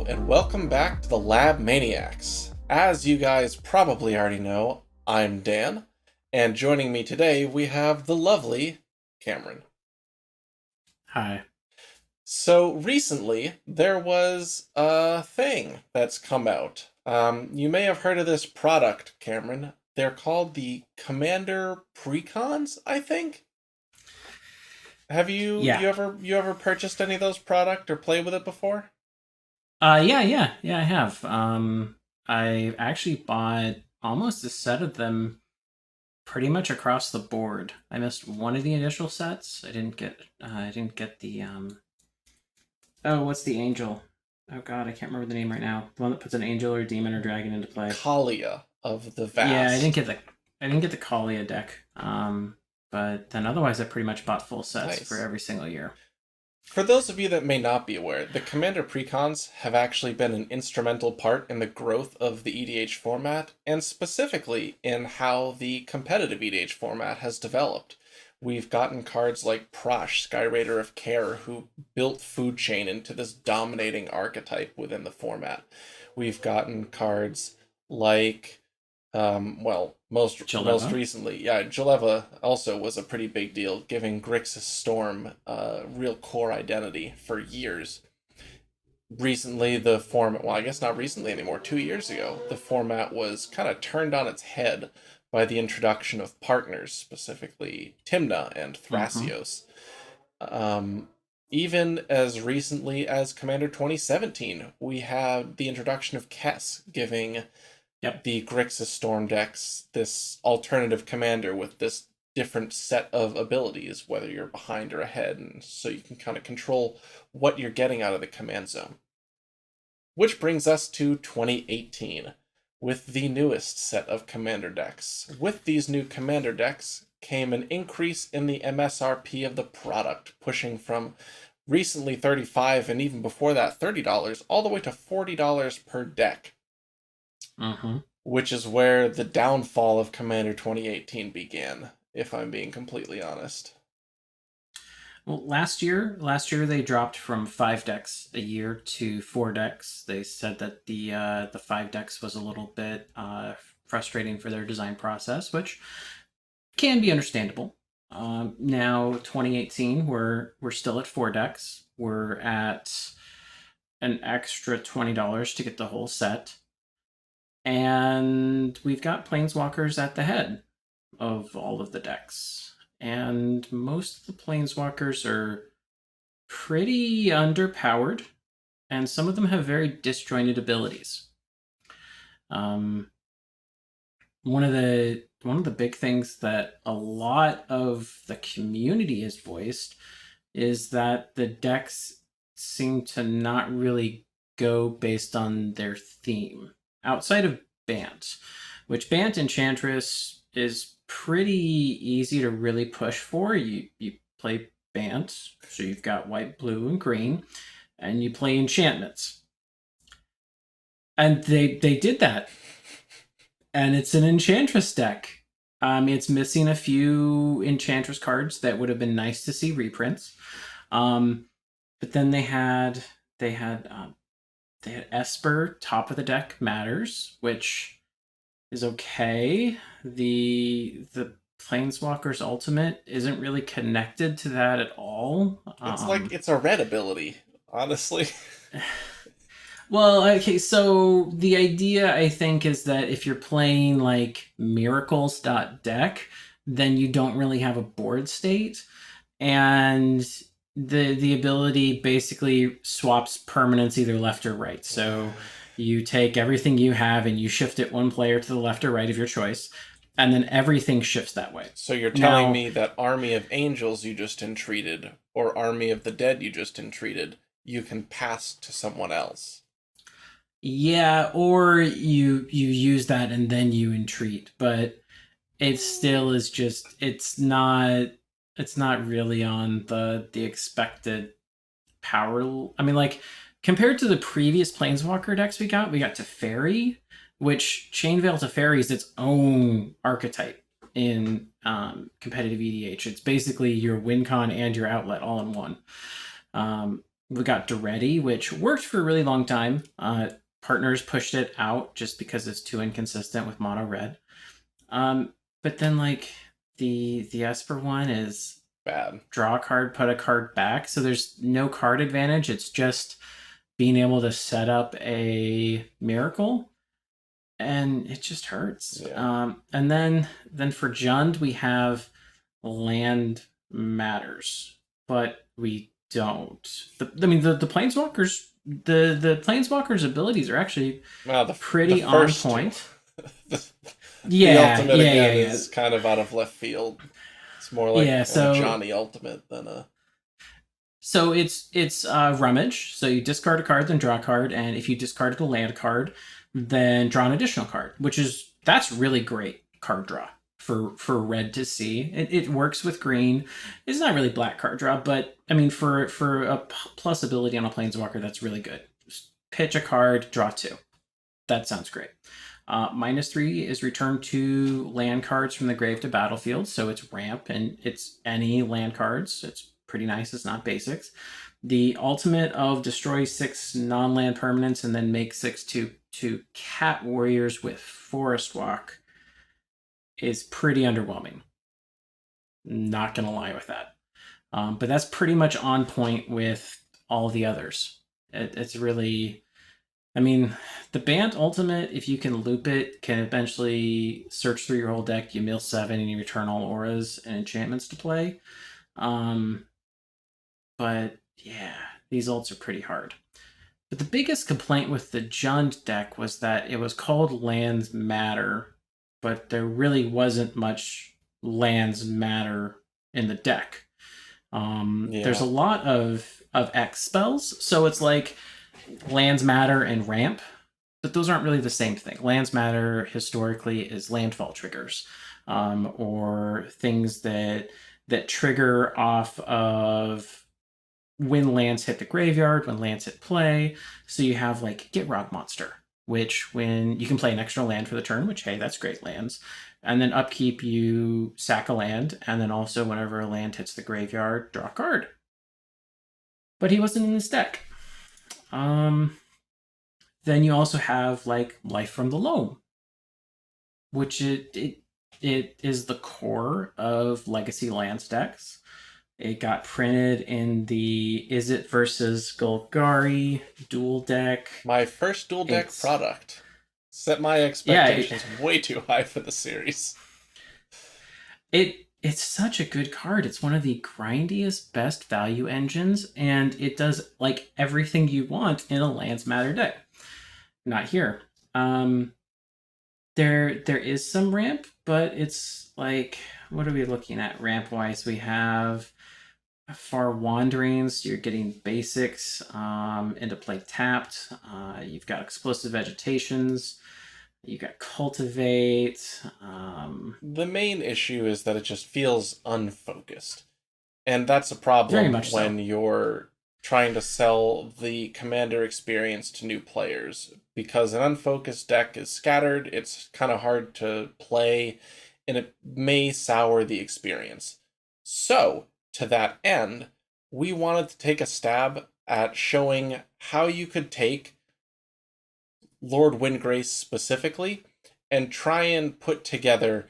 and welcome back to the Lab Maniacs. As you guys probably already know, I'm Dan, and joining me today we have the lovely Cameron. Hi. So recently, there was a thing that's come out. You may have heard of this product, Cameron. They're called the Commander Precons, I think. Have you Yeah. you ever purchased any of those product or played with it before? Yeah, I have. I actually bought almost a set of them pretty much across the board. I missed one of the initial sets. I didn't get the oh, what's the angel? Oh god, I can't remember the name right now. The one that puts an angel or demon or dragon into play. Kalia of the Yeah, Vast. I didn't get the Kalia deck. But then otherwise I pretty much bought full sets for Nice. every single year. For those of you that may not be aware, the Commander Precons have actually been an instrumental part in the growth of the EDH format, and specifically in how the competitive EDH format has developed. We've gotten cards like Prosh, Skyraider of Care, who built Food Chain into this dominating archetype within the format. We've gotten cards like most Jaleva. recently, yeah, Jaleva also was a pretty big deal, giving Grixis Storm a real core identity for years. Recently, the format, well, I guess not recently anymore, 2 years ago, the format was kind of turned on its head by the introduction of partners, specifically Timna and Mm-hmm. Thrasios. Um, Even as recently as Commander 2017, we had the introduction of Kess, giving Yep. the Grixis Storm decks this alternative commander with this different set of abilities, whether you're behind or ahead, and so you can kind of control what you're getting out of the command zone. Which brings us to 2018, with the newest set of commander decks. With these new commander decks came an increase in the MSRP of the product, pushing from recently $35 and even before that $30 all the way to $40 per deck, Mm-hmm. which is where the downfall of Commander 2018 began, if I'm being completely honest. Well, last year they dropped from 5 decks a year to 4 decks. They said that the 5 decks was a little bit frustrating for their design process, which can be understandable. Now 2018, we're still at 4 decks. We're at an extra $20 to get the whole set, and we've got planeswalkers at the head of all of the decks. And most of the planeswalkers are pretty underpowered, and some of them have very disjointed abilities. Um, one of the big things that a lot of the community has voiced is that the decks seem to not really go based on their theme outside of Bant, which Bant Enchantress is pretty easy to really push for. You play Bant, so you've got white, blue, and green, and you play enchantments. And they did that, and it's an Enchantress deck. It's missing a few Enchantress cards that would have been nice to see reprints. Um, but then they had they had Esper top of the deck matters, which is okay. The Planeswalker's ultimate isn't really connected to that at all. It's like it's a red ability, honestly. Well, okay, so the idea I think is that if you're playing like Miracles deck, then you don't really have a board state, and the ability basically swaps permanents either left or right. So you take everything you have and you shift it one player to the left or right of your choice, and then everything shifts that way. So you're telling Now, me that Army of Angels you just entreated, or Army of the Dead you just entreated, you can pass to someone else. yeah, or you use that and then you entreat, but it still is just it's not really on the expected power. I mean, like, compared to the previous planeswalker decks we got Teferi, which Chainveil Teferi is its own archetype in competitive EDH. It's basically your win con and your outlet all in one. We got Duretti, which worked for a really long time. Partners pushed it out just because it's too inconsistent with mono red. But then like the Esper one is Bad. draw a card, put a card back. So there's no card advantage. It's just being able to set up a miracle, and it just hurts. Yeah. And then for Jund we have land matters, but we don't. The planeswalkers, the planeswalkers' abilities are actually Well, the pretty on first two. point. the, the Yeah, ultimate yeah, yeah, again yeah. is kind of out of left field. It's more like Yeah, a so Johnny Ultimate than a. it's rummage. So you discard a card, then draw a card, and if you discarded a land card, then draw an additional card, that's really great card draw for red to see. It works with green. It's not really black card draw, but I mean for a plus ability on a planeswalker, that's really good. Just pitch a card, draw two. That sounds great. -3 is return 2 land cards from the grave to battlefield, so it's ramp and it's any land cards. It's pretty nice. It's not basics. The ultimate of destroy 6 non-land permanents and then make 6/2 cat warriors with forest walk is pretty underwhelming. Not gonna lie with that. But that's pretty much on point with all the others. It's really, I mean, the Bant Ultimate, if you can loop it, can eventually search through your whole deck. You mill 7 and you return all auras and enchantments to play. But yeah, these ults are pretty hard. But the biggest complaint with the Jund deck was that it was called Lands Matter, but there really wasn't much Lands Matter in the deck. There's a lot of X spells, so it's like Lands Matter and Ramp, but those aren't really the same thing. Lands Matter historically is landfall triggers, or things that trigger off of when lands hit the graveyard, when lands hit play. So you have like Gitrog Monster, which when you can play an extra land for the turn, which hey, that's great lands. And then upkeep, you sack a land, and then also whenever a land hits the graveyard, draw a card. But he wasn't in this deck. Then you also have like Life from the Loam, which it is the core of Legacy Lands decks. It got printed in the Izzet versus Golgari dual deck. My first dual deck product. Set my Yeah, expectations way too high for the series. It's such a good card. It's one of the grindiest, best value engines, and it does like everything you want in a Lands Matter deck. Not here. There is some ramp, but it's like, what are we looking at ramp wise? We have Far Wanderings. You're getting basics into play tapped. You've got Explosive Vegetations. You got Cultivate. The main issue is that it just feels unfocused. And that's a problem Very much when so. you're trying to sell the Commander experience to new players. Because an unfocused deck is scattered, it's kind of hard to play, and it may sour the experience. So, to that end, we wanted to take a stab at showing how you could take Lord Windgrace specifically and try and put together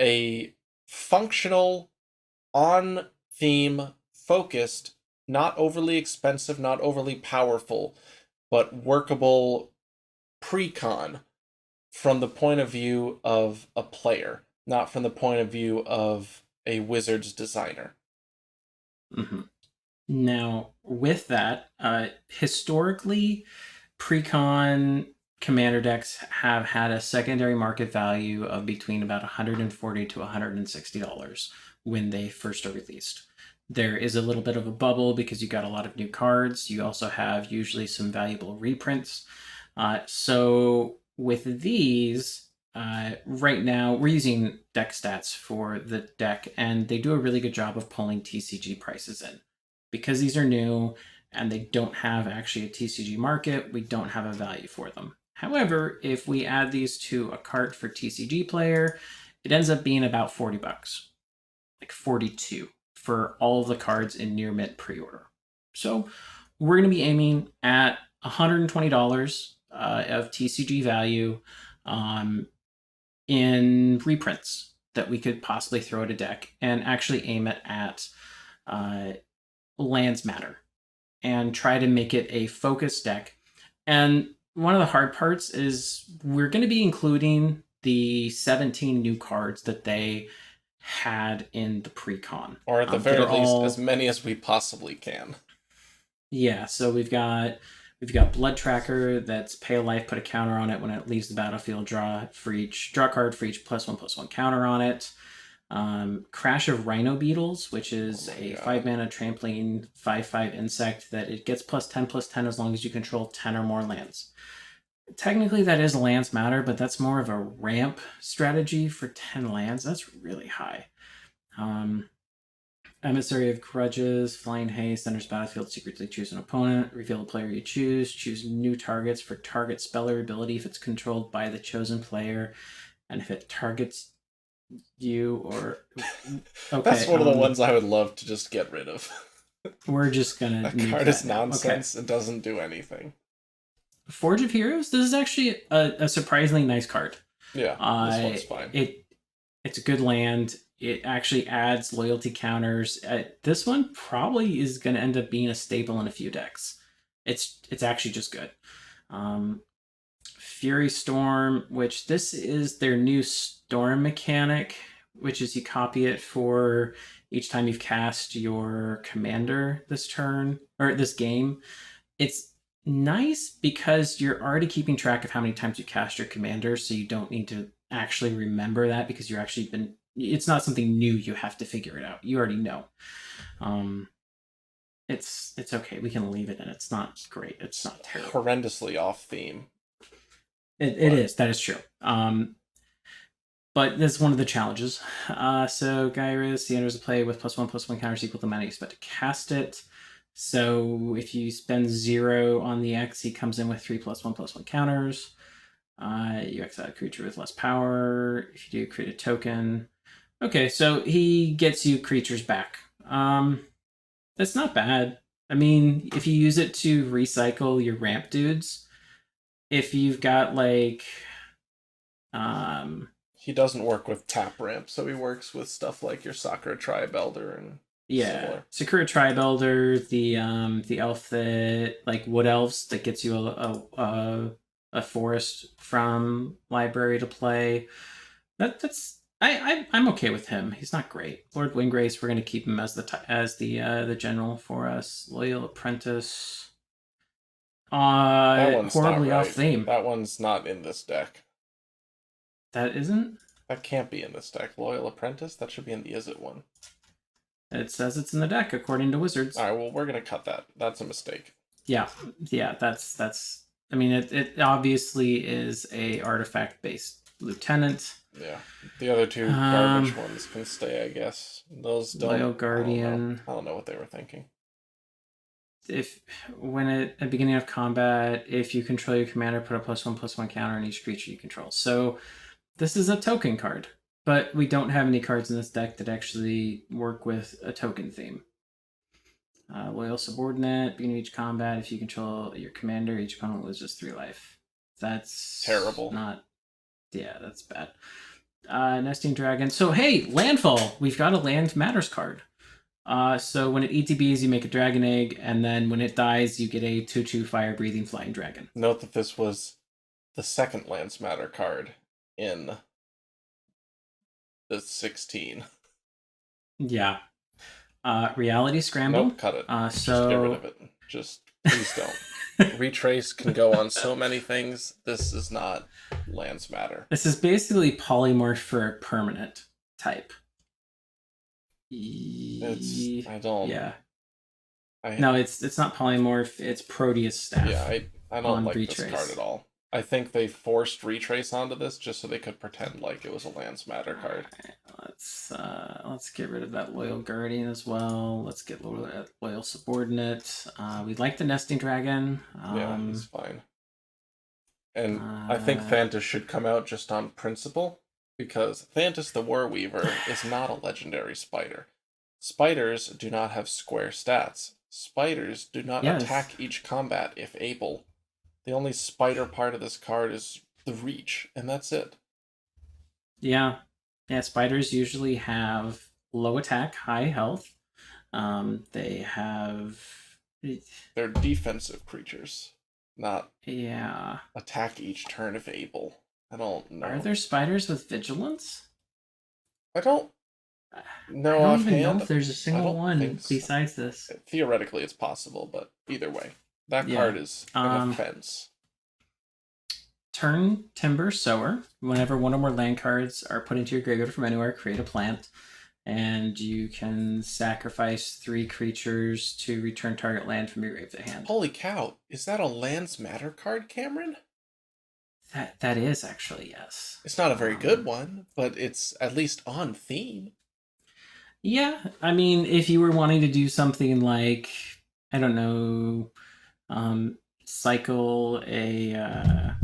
a functional, on theme, focused, not overly expensive, not overly powerful, but workable Precon from the point of view of a player, not from the point of view of a Wizard's designer. Mm-hmm. Now, with that, historically, Precon commander decks have had a secondary market value of between about $140 to $160 when they first are released. There is a little bit of a bubble because you got a lot of new cards. You also have usually some valuable reprints. So with these, right now we're using deck stats for the deck, and they do a really good job of pulling TCG prices in. Because these are new and they don't have actually a TCG market, we don't have a value for them. However, if we add these to a cart for TCG player, it ends up being about $40, like 42 for all of the cards in near mint pre-order. So we're going to be aiming at $120 of TCG value um, in reprints that we could possibly throw at a deck and actually aim it at uh, lands matter and try to make it a focused deck. And one of the hard parts is we're going to be including the 17 new cards that they had in the Precon. Or at the That very are least, all, as many as we possibly can. yeah. So we've got Blood Tracker. That's pay a life, put a counter on it when it leaves the battlefield. Draw card for each +1/+1 counter on it. Crash of Rhino Beetles, which is a 5-mana trampoline 5/5 insect that it gets +10/+10 as long as you control 10 or more lands. Technically, that is lands matter, but that's more of a ramp strategy for 10 lands. That's really high. Emissary of Grudges, Flying Haste, enters battlefield, secretly choose an opponent, reveal the player you choose new targets for target spell or ability if it's controlled by the chosen player, and if it targets you or... Okay, that's one of the ones I would love to just get rid of. We're just gonna that card is nonsense. Okay. It doesn't do anything. Forge of Heroes, this is actually a surprisingly nice card. Yeah, this one's fine. It's a good land. It actually adds loyalty counters. This one probably is going to end up being a staple in a few decks. It's actually just good. Fury Storm, which this is their new storm mechanic, which is you copy it for each time you've cast your commander this turn, or this game. It's nice because you're already keeping track of how many times you cast your commander, so you don't need to actually remember that because you're actually been... It's not something new you have to figure it out. You already know. It's okay. We can leave it in. It's not great. It's not terrible. Horrendously off theme. It is. That is true. But this is one of the challenges. So Gyrus, he enters the play with +1/+1 counters equal to the mana you expect to cast it. So if you spend 0 on the X, he comes in with 3 +1/+1 counters. You exile a creature with less power. If you do, create a token. Okay, so he gets you creatures back. That's not bad. I mean, if you use it to recycle your ramp dudes, if you've got like... He doesn't work with tap ramp, so he works with stuff like your Sakura Tribe-Elder and similar. Sakura Tribe-Elder, the elf that, like, Wood Elves, that gets you a forest from library to play. I'm okay with him. He's not great. Lord Windgrace, we're gonna keep him as the general for us. Loyal Apprentice. That one's horribly off theme. That one's not in this deck. That isn't? That can't be in this deck. Loyal Apprentice? That should be in the Is It one. It says it's in the deck according to Wizards. Alright, well, we're gonna cut that. That's a mistake. Yeah, that's I mean, it obviously is a artifact-based lieutenant. Yeah, the other two garbage ones can stay, I guess. Those don't... Loyal Guardian. I don't know what they were thinking. When at the beginning of combat, if you control your commander, put a +1/+1 counter on each creature you control. So this is a token card, but we don't have any cards in this deck that actually work with a token theme. Loyal Subordinate, beginning of each combat, if you control your commander, each opponent loses 3 life. That's terrible. That's bad. Nesting Dragon. So hey, landfall. We've got a land matters card. So when it ETBs, you make a dragon egg, and then when it dies, you get a 2/2 fire breathing flying dragon. Note that this was the second Lands Matter card in the 16. Yeah. Reality Scramble. Nope, cut it. Just get rid of it. Just please don't. Retrace can go on so many things. This is not Lands Matter. This is basically polymorph for a permanent type. It's not polymorph. It's Proteus staff. Yeah, I don't like Retrace. This card at all. I think they forced Retrace onto this just so they could pretend like it was a Lands Matter card. Right, let's get rid of that Loyal Guardian as well. Let's get Loyal Subordinate. We like the Nesting Dragon. Yeah, he's fine. And I think Thantis should come out just on principle, because Thantis the Warweaver is not a legendary spider. Spiders do not have square stats. Spiders do not Yes. attack each combat if able. The only spider part of this card is the reach, and that's it. Yeah. Yeah, spiders usually have low attack, high health. They have. They're defensive creatures, not Yeah. attack each turn if able. I don't Are know. there spiders with vigilance? I don't I know don't even know offhand. if there's a I single don't think one so. besides this. Theoretically, it's possible, but either way, that Yeah. card is an offense. Turn Timber Sower. Whenever one or more land cards are put into your graveyard from anywhere, create a plant. And you can sacrifice 3 creatures to return target land from your grave to hand. Holy cow! Is that a Lands Matter card, Cameron? That is actually, yes. It's not a very good one, but it's at least on theme. Yeah, I mean, if you were wanting to do something like, I don't know, cycle a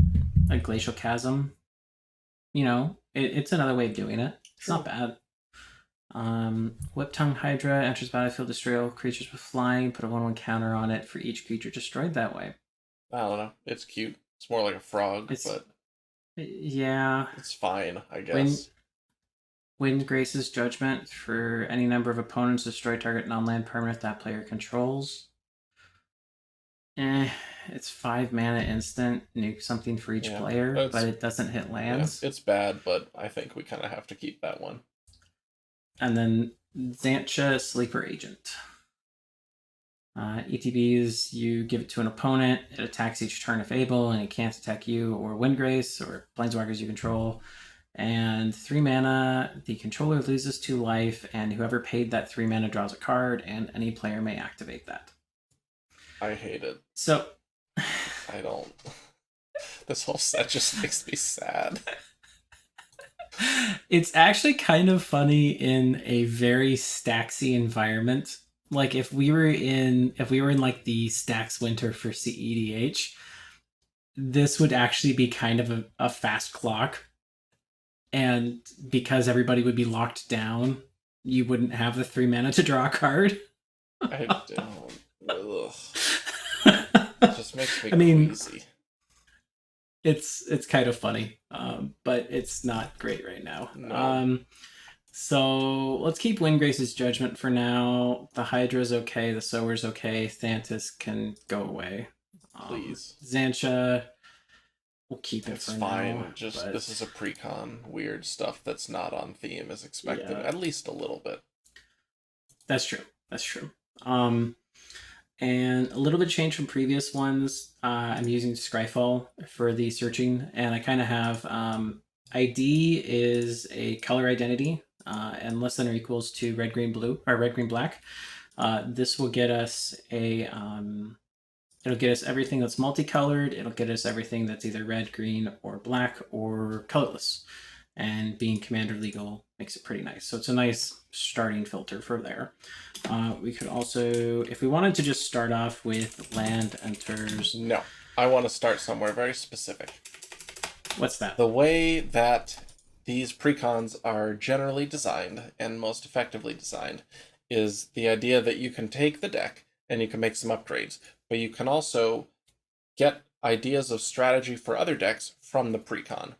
glacial chasm, it's another way of doing it. It's True. not bad. Whip Tongue Hydra enters battlefield, destroy all creatures with flying, put a 1/1 counter on it for each creature destroyed that way. I don't know. It's cute. It's more like a frog, It's but Yeah. it's fine, I When guess. Windgrace's Judgment for any number of opponents, destroy target non-land permanent that player controls. It's 5 mana instant, nuke something for each player, but it doesn't hit lands. Yeah, it's bad, but I think we kind of have to keep that one. And then Xantcha Sleeper Agent. ETBs, you give it to an opponent, it attacks each turn if able, and it can't attack you or Windgrace or planeswalkers you control. And 3 mana, the controller loses 2 life, and whoever paid that 3 mana draws a card, and any player may activate that. I hate it. So, I don't. This whole set just makes me sad. It's actually kind of funny in a very Staxy environment. Like if we were in like the Stax winter for CEDH, this would actually be kind of a fast clock. And because everybody would be locked down, you wouldn't have the 3 mana to draw a card. I don't. Ugh. It just makes me queasy. It's kind of funny, but it's not great right now. No. So let's keep Windgrace's Judgment for now. The Hydra's okay. The Sower's okay. Thantis can go away. Please. Xantcha, we'll keep it for fine. now. Just this is a precon. Weird stuff that's not on theme is expected, at least a little bit. That's true. That's true. And a little bit change from previous ones. I'm using Scryfall for the searching, and I kind of have ID is a color identity, and less than or equals to red, green, blue, or red, green, black. This will get us it'll get us everything that's multicolored. It'll get us everything that's either red, green, or black, or colorless. And being commander legal makes it pretty nice. So it's a nice starting filter for there. We could also, if we wanted to just start off with land enters. No, I want to start somewhere very specific. What's that? The way that these precons are generally designed and most effectively designed is the idea that you can take the deck and you can make some upgrades, but you can also get ideas of strategy for other decks from the precon.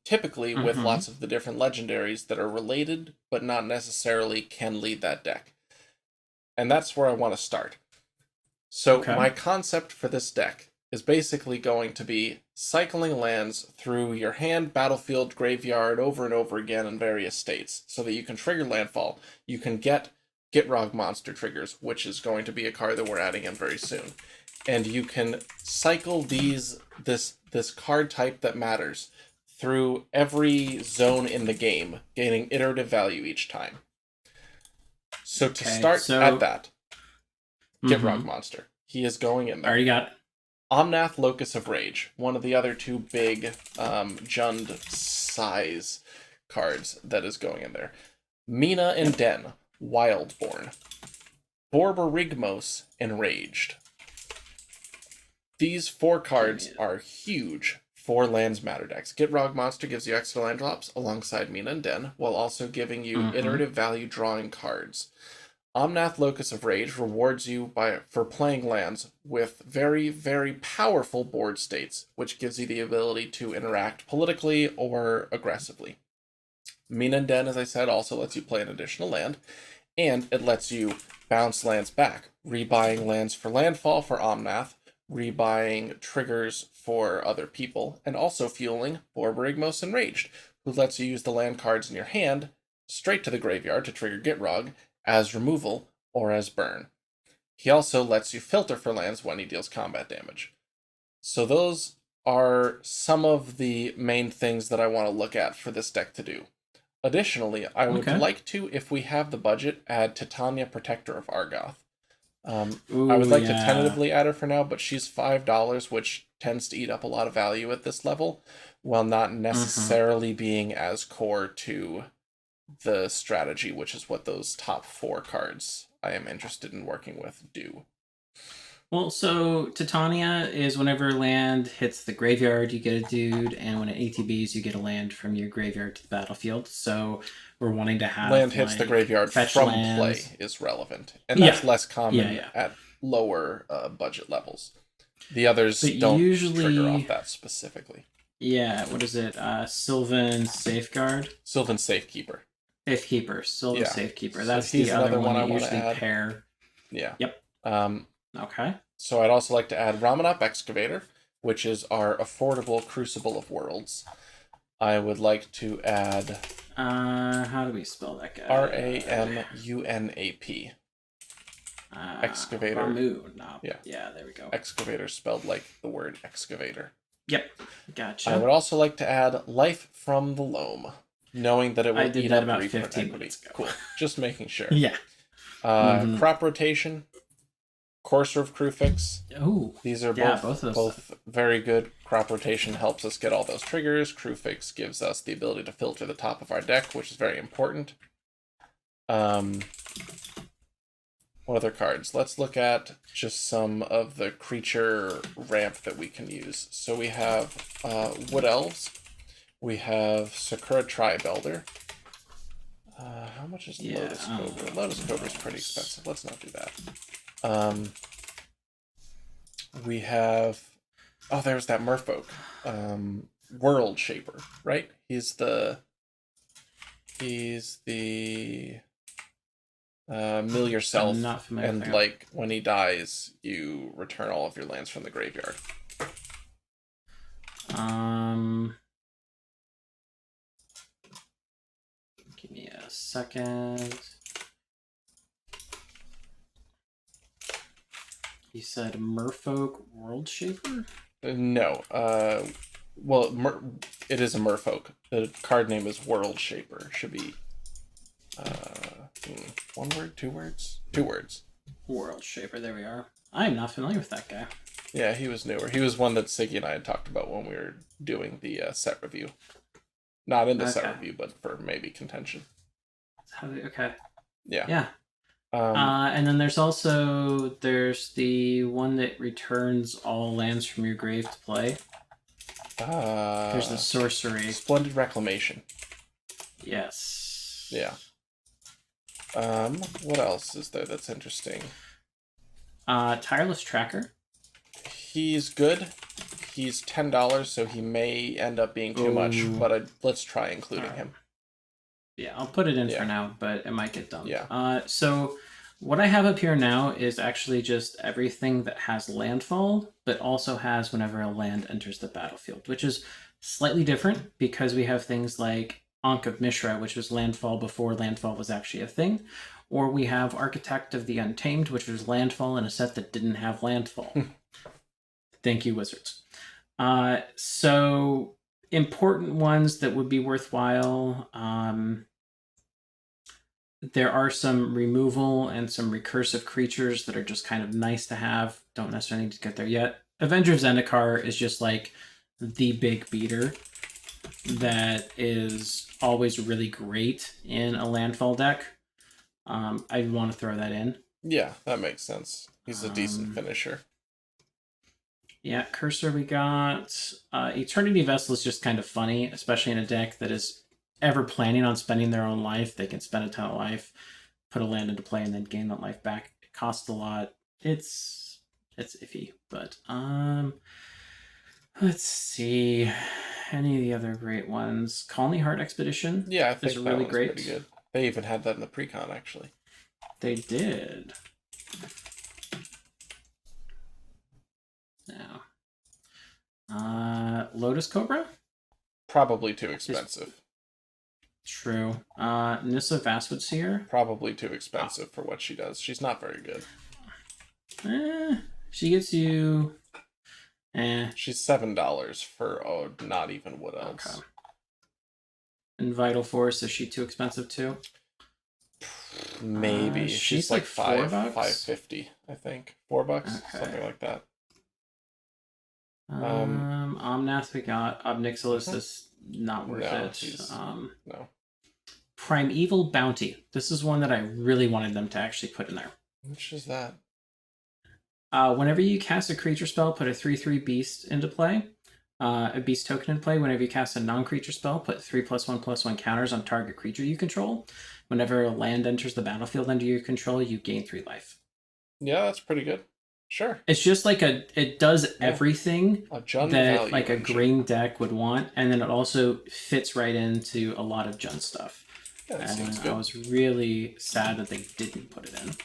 Typically with lots of the different legendaries that are related, but not necessarily can lead that deck. And that's where I want to start. So my concept for this deck is basically going to be cycling lands through your hand, battlefield, graveyard over and over again in various states, so that you can trigger landfall. You can get Gitrog monster triggers, which is going to be a card that we're adding in very soon. And you can cycle this card type that matters through every zone in the game, gaining iterative value each time. So to start at that, Gitrog monster. He is going in there. Already got it. Omnath Locus of Rage, one of the other 2 big Jund size cards that is going in there. Mina and Den, Wildborn. Borborygmos, Enraged. These 4 cards are huge for Lands Matter decks. Gitrog Monster gives you extra land drops alongside Mina and Den, while also giving you iterative value drawing cards. Omnath Locus of Rage rewards you for playing lands with very, very powerful board states, which gives you the ability to interact politically or aggressively. Mina Den, as I said, also lets you play an additional land, and it lets you bounce lands back, rebuying lands for landfall for Omnath, rebuying triggers for other people, and also fueling Borborygmos Enraged, who lets you use the land cards in your hand straight to the graveyard to trigger Gitrog as removal or as burn. He also lets you filter for lands when he deals combat damage. So those are some of the main things that I want to look at for this deck to do. Additionally, I would like to, if we have the budget, add Titania, Protector of Argoth. I would like to tentatively add her for now, but she's $5, which tends to eat up a lot of value at this level, while not necessarily being as core to the strategy, which is what those top 4 cards I am interested in working with do. Well, so Titania is whenever land hits the graveyard, you get a dude, and when it ATBs, you get a land from your graveyard to the battlefield. So we're wanting to have land hits the graveyard from play is relevant, and that's less common at lower budget levels. The others don't trigger off that specifically. Yeah, what is it? Sylvan Safeguard? Sylvan Safekeeper. Sylvan Safekeeper. That's the other one I usually pair. Yeah. Yep. Okay. So I'd also like to add Ramanop Excavator, which is our affordable Crucible of Worlds. I would like to add... how do we spell that guy? Ramunap. Excavator. Yeah, there we go. Excavator spelled like the word excavator. Yep, gotcha. I would also like to add Life from the Loam, knowing that it will eat up about 15 minutes ago. Cool. Just making sure. Yeah. Crop Rotation, Courser of Crewfix. Oh, these are both very good. Crop Rotation helps us get all those triggers. Crewfix gives us the ability to filter the top of our deck, which is very important. What other cards? Let's look at just some of the creature ramp that we can use. So we have Wood Elves. We have Sakura Tribelder. How much is Lotus Cobra? Lotus Cobra is pretty expensive. Let's not do that. We have... Oh, there's that Merfolk. World Shaper, right? He's the... mill yourself, and like when he dies, you return all of your lands from the graveyard. Give me a second. You said Merfolk World Shaper? No. Well, it is a Merfolk. The card name is World Shaper. Should be one word, 2 words? 2 words. World Shaper, there we are. I'm not familiar with that guy. Yeah, he was newer. He was one that Siggy and I had talked about when we were doing the set review. Not in the set review, but for maybe contention. Okay. Yeah. Yeah. And then there's the one that returns all lands from your grave to play. There's the sorcery. Splendid Reclamation. Yes. Yeah. What else is there that's interesting? Tireless Tracker. He's good. He's $10, so he may end up being too much, but let's try including him. Yeah, I'll put it in for now, but it might get dumped. Yeah. So what I have up here now is actually just everything that has landfall, but also has whenever a land enters the battlefield, which is slightly different because we have things like Ankh of Mishra, which was landfall before landfall was actually a thing, or we have Architect of the Untamed, which was landfall in a set that didn't have landfall. Thank you, Wizards. So important ones that would be worthwhile. There are some removal and some recursive creatures that are just kind of nice to have. Don't necessarily need to get there yet. Avenger of Zendikar is just like the big beater that is always really great in a landfall deck. I want to throw that in. Yeah, that makes sense. He's a decent finisher. Yeah, Cursor we got. Eternity Vessel is just kind of funny, especially in a deck that is ever planning on spending their own life. They can spend a ton of life. put a land into play and then gain that life back. It costs a lot. It's iffy, but let's see. Any of the other great ones? Colony Heart Expedition. Yeah, I think is that really one's great. pretty good. They even had that in the Precon, actually. They did. Now, Lotus Cobra. Probably too expensive. True. Nissa Vastwood Seer. Probably too expensive for what she does. She's not very good. She gets you. She's $7 for not even Wood Elves. Okay. And Vital Force, is she too expensive too? Maybe. She's like $4. $5.50, I think. $4, okay. something like that. Omnath we got. Obnixilis is not worth it. No. Primeval Bounty. This is one that I really wanted them to actually put in there. Which is that? Whenever you cast a creature spell, put a 3/3 beast into play. A beast token in play. Whenever you cast a non-creature spell, put 3+1/+1 counters on target creature you control. Whenever a land enters the battlefield under your control, you gain 3 life. Yeah, that's pretty good. Sure. It's just like it does everything that like a green deck would want, and then it also fits right into a lot of Jund stuff. Yeah, that seems And good. I was really sad that they didn't put it in.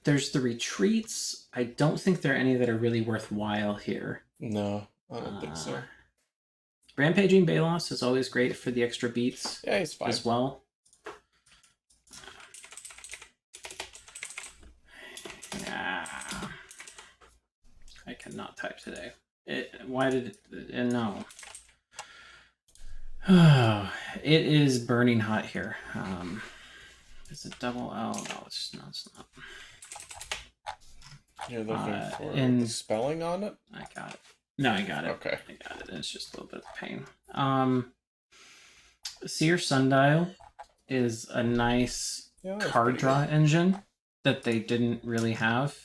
There's the retreats. I don't think there are any that are really worthwhile here. No, I don't think so. Rampaging Balos is always great for the extra beats. Yeah, he's fine as well. Yeah. I cannot type today. Why did it? No. It is burning hot here. Is it double L? No, it's not. You're looking for the spelling on it? I got it. No, I got it. Okay. I got it. It's just a little bit of pain. Seer Sundial is a nice card draw engine that they didn't really have.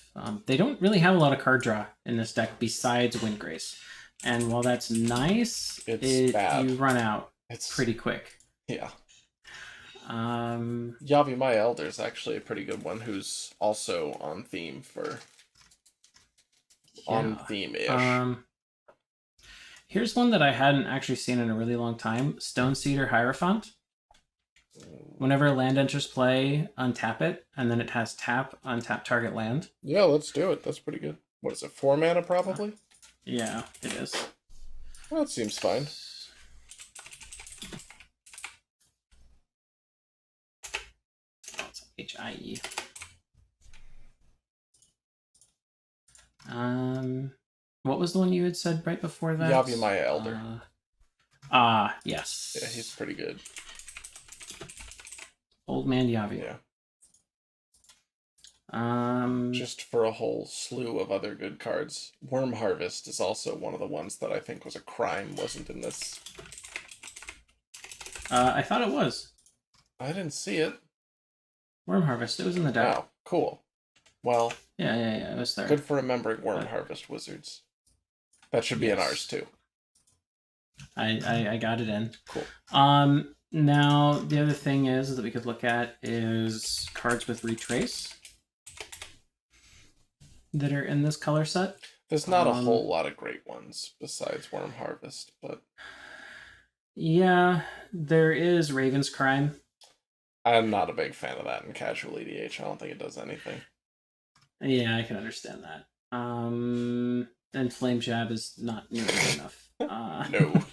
They don't really have a lot of card draw in this deck besides Windgrace. And while that's nice, it's bad. You run out pretty quick. Yeah. Yavi My Elder is actually a pretty good one who's also on theme for... on theme-ish. Here's one that I hadn't actually seen in a really long time. Stone Cedar Hierophant. Whenever land enters play, untap it, and then it has untap target land. Yeah, let's do it. That's pretty good. What is it, 4 mana probably? Yeah, it is. Well, that seems fine. It's HIE. What was the one you had said right before that? Yavi Elder. Yes. Yeah, he's pretty good. Old Man Yavi. Yeah. Just for a whole slew of other good cards. Worm Harvest is also one of the ones that I think was a crime wasn't in this. I thought it was. I didn't see it. Worm Harvest. It was in the deck. Wow, cool. Well, yeah, it was there. Good for remembering Worm Harvest Wizards. That should be in ours too. I got it in. Cool. Now the other thing is that we could look at is cards with Retrace that are in this color set. There's not a whole lot of great ones besides Worm Harvest, but yeah, there is Raven's Crime. I'm not a big fan of that in casual EDH. I don't think it does anything. Yeah, I can understand that. And Flame Jab is not nearly enough. No.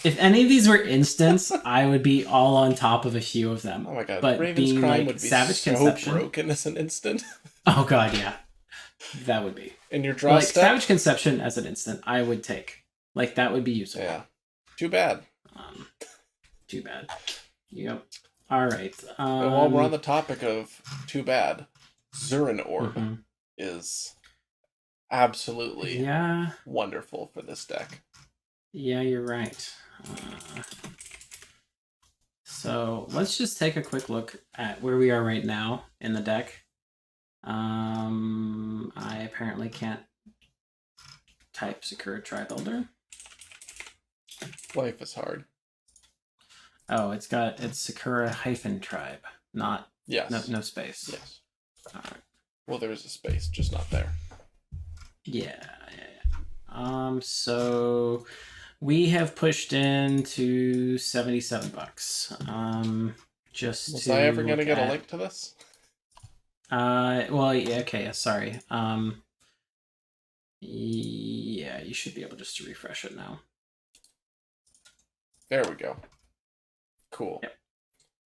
If any of these were instants, I would be all on top of a few of them. Oh my god, but Raven's being Crime like would be Savage so Conception, broken as an instant. Oh god, yeah. That would be. In your draw step? Savage Conception as an instant, I would take. Like, that would be useful. Yeah. Too bad. Too bad. Yep. Alright. And while we're on the topic of too bad, Zurin Orb is absolutely wonderful for this deck. Yeah, you're right. So let's just take a quick look at where we are right now in the deck. I apparently can't type Sakura Tribuilder. Life is hard. Oh, it's Sakura hyphen tribe, not Yes. no space. Yes. All right. Well, there is a space, just not there. Yeah. So we have pushed into $77. Just Was to I ever gonna look get a at. link to this? Well, yeah. Okay. Sorry. Yeah, you should be able just to refresh it now. There we go. Cool. Yep.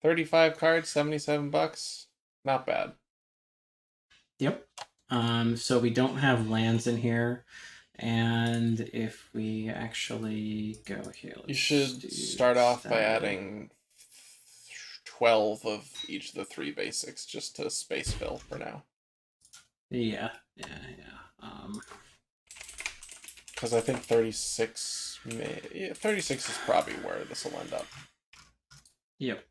35 cards, $77. Not bad. Yep. So we don't have lands in here. And if we actually go here, You should start off by adding 12 of each of the 3 basics just to space fill for now. Yeah. Because I think 36 36 is probably where this will end up. Yep.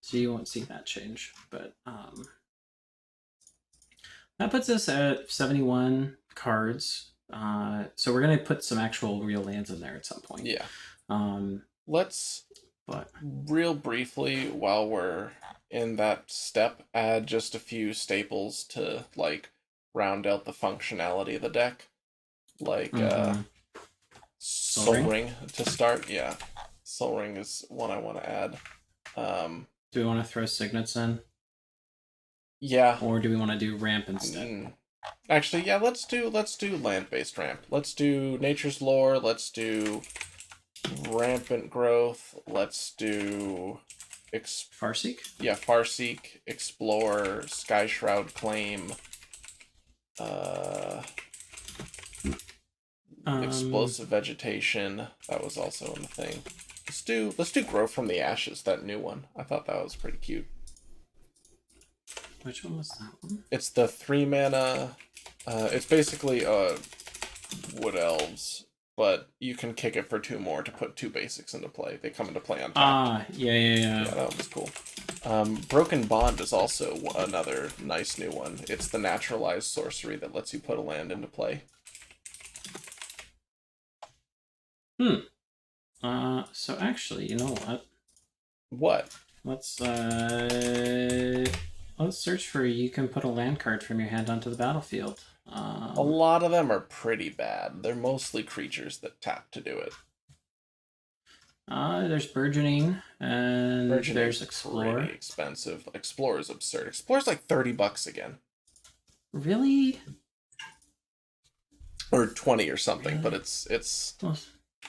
So you won't see that change, but that puts us at 71 cards. So we're gonna put some actual real lands in there at some point. Yeah. Um, Let's real briefly, while we're in that step, add just a few staples to like round out the functionality of the deck. Like Soul Ring to start. Yeah. Soul Ring is one I want to add. Do we want to throw signets in? Yeah. Or do we want to do ramp instead? Actually, yeah, let's do land-based ramp. Let's do Nature's Lore, let's do Rampant Growth, let's do Farseek? Yeah, Farseek, Explore, Sky Shroud Claim, Explosive Vegetation. That was also in the thing. Let's do Grow from the Ashes, that new one. I thought that was pretty cute. Which one was that one? It's the 3 mana. It's basically Wood Elves, but you can kick it for 2 more to put 2 basics into play. They come into play on top. Yeah. Yeah, that was cool. Broken Bond is also another nice new one. It's the naturalized sorcery that lets you put a land into play. So actually, you know what? What? Let's search for you can put a land card from your hand onto the battlefield. A lot of them are pretty bad. They're mostly creatures that tap to do it. There's Burgeoning, and there's Explore. Pretty expensive. Explore is absurd. Explore's like $30 again. Really? Or 20 or something, Really? but it's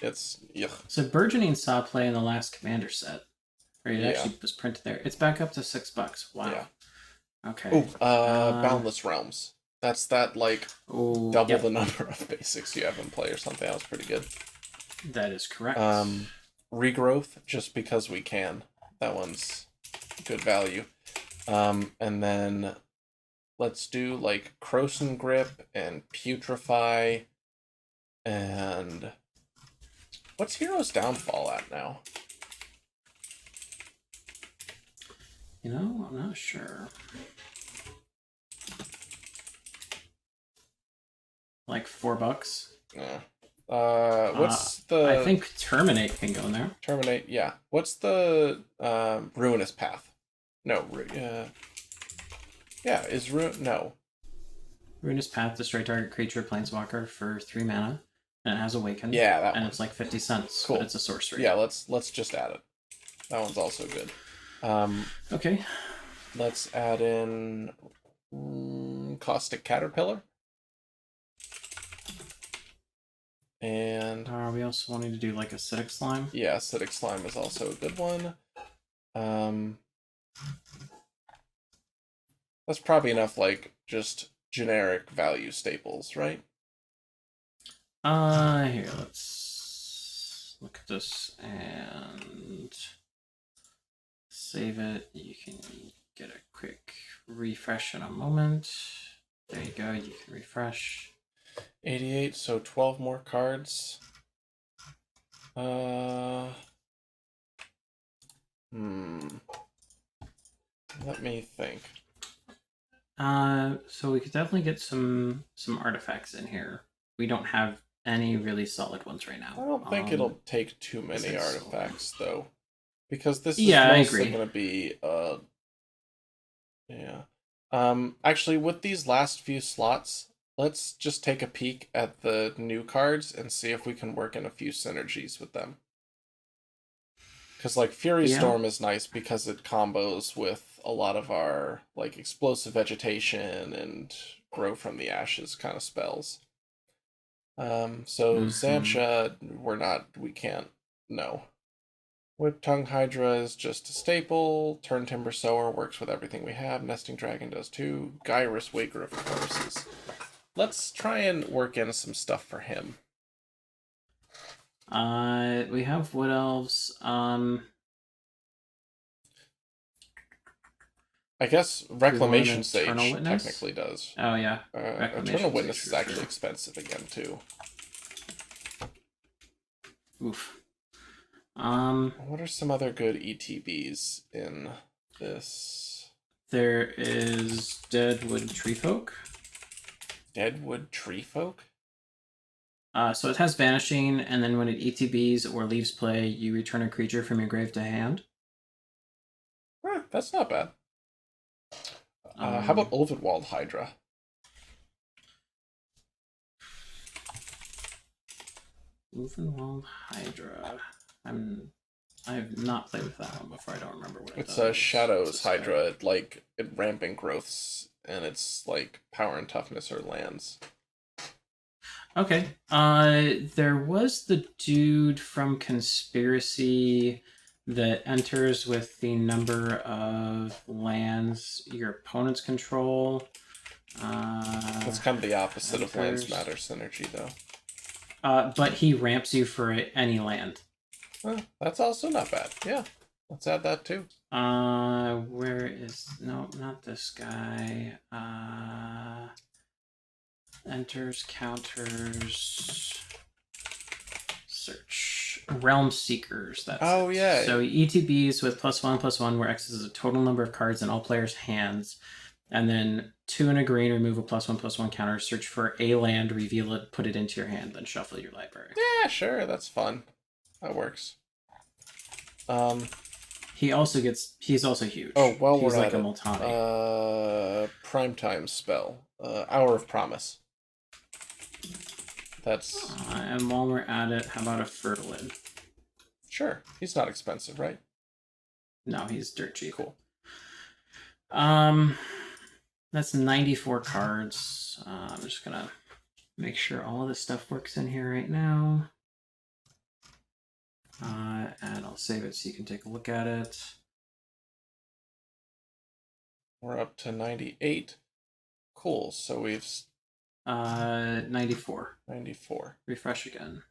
yuck. So Burgeoning saw play in the last Commander set. Or it actually was printed there. It's back up to $6. Wow. Yeah. Okay. Boundless Realms. That's double the number of basics you have in play or something. That was pretty good. That is correct. Regrowth, just because we can. That one's good value. And then let's do like Croson Grip and Putrefy. And what's Hero's Downfall at now? You know, I'm not sure. Like $4. Yeah. What's the? I think Terminate can go in there. Terminate, yeah. What's the Ruinous Path? No, yeah. Is no. Ruinous Path, destroy target creature, planeswalker for 3 mana, and it has Awakened. Yeah, that one. It's like 50 cents. Cool. But it's a sorcery. Yeah, let's just add it. That one's also good. Okay. Let's add in Caustic Caterpillar. And are we also wanting to do like Acidic Slime? Yeah, Acidic Slime is also a good one. That's probably enough, like, just generic value staples, right? Here, let's look at this and save it. You can get a quick refresh in a moment. There you go, you can refresh. 88, so 12 more cards. Let me think. So we could definitely get some artifacts in here. We don't have any really solid ones right I now. don't think it'll take too many Besides soul. artifacts, though. Because this is Yeah, I mostly agree. going to be, yeah. Actually, with these last few slots, let's just take a peek at the new cards and see if we can work in a few synergies with them. Because, like, Fury Yeah. Storm is nice because it combos with a lot of our, like, explosive vegetation and grow from the ashes kind of spells. So Mm-hmm. Xantia, we can't, no. Whip Tongue Hydra is just a staple. Turn Timber Sower works with everything we have. Nesting Dragon does too. Gyrus Waker, of course, is. Let's try and work in some stuff for him. We have Wood Elves. I guess Do we want an Reclamation Eternal Sage Witness? technically does. Oh yeah, Eternal Reclamation Sage Witness is for actually sure. expensive again, too. Oof. What are some other good ETBs in this? There is Deadwood Treefolk. Deadwood Treefolk? So it has Vanishing, and then when it ETBs or leaves play, you return a creature from your grave to hand. That's not bad. How about Ulvenwald Hydra? Ulvenwald Hydra. I have not played with that one before. I don't remember what it It's does. a What's Shadows this guy? Hydra. It ramping growths, and it's like power and toughness or lands. Okay. There was the dude from Conspiracy that enters with the number of lands your opponents control. That's kind of the opposite of Lands Enters. Matter synergy, though. But he ramps you for any land. That's also not bad. Yeah, let's add that too. Where is no, not this guy. Enters, counters, search. Realm Seekers, that's Oh it. yeah. So ETBs with +1/+1, where X is a total number of cards in all players' hands. And then 2 and a green, remove a +1/+1 counter, search for a land, reveal it, put it into your hand, then shuffle your library. Yeah, sure, that's fun. That works. He's also huge. Oh, well, He's we're like at a it. Multani. Primetime spell. Hour of Promise. That's And while we're at it, how about a Fertilid? sure. He's not expensive, right? No, he's dirt cheap. Cool. That's 94 cards. I'm just gonna make sure all of this stuff works in here right now. And I'll save it so you can take a look at it. We're up to 98. Cool. So we've 94. 94. Refresh again.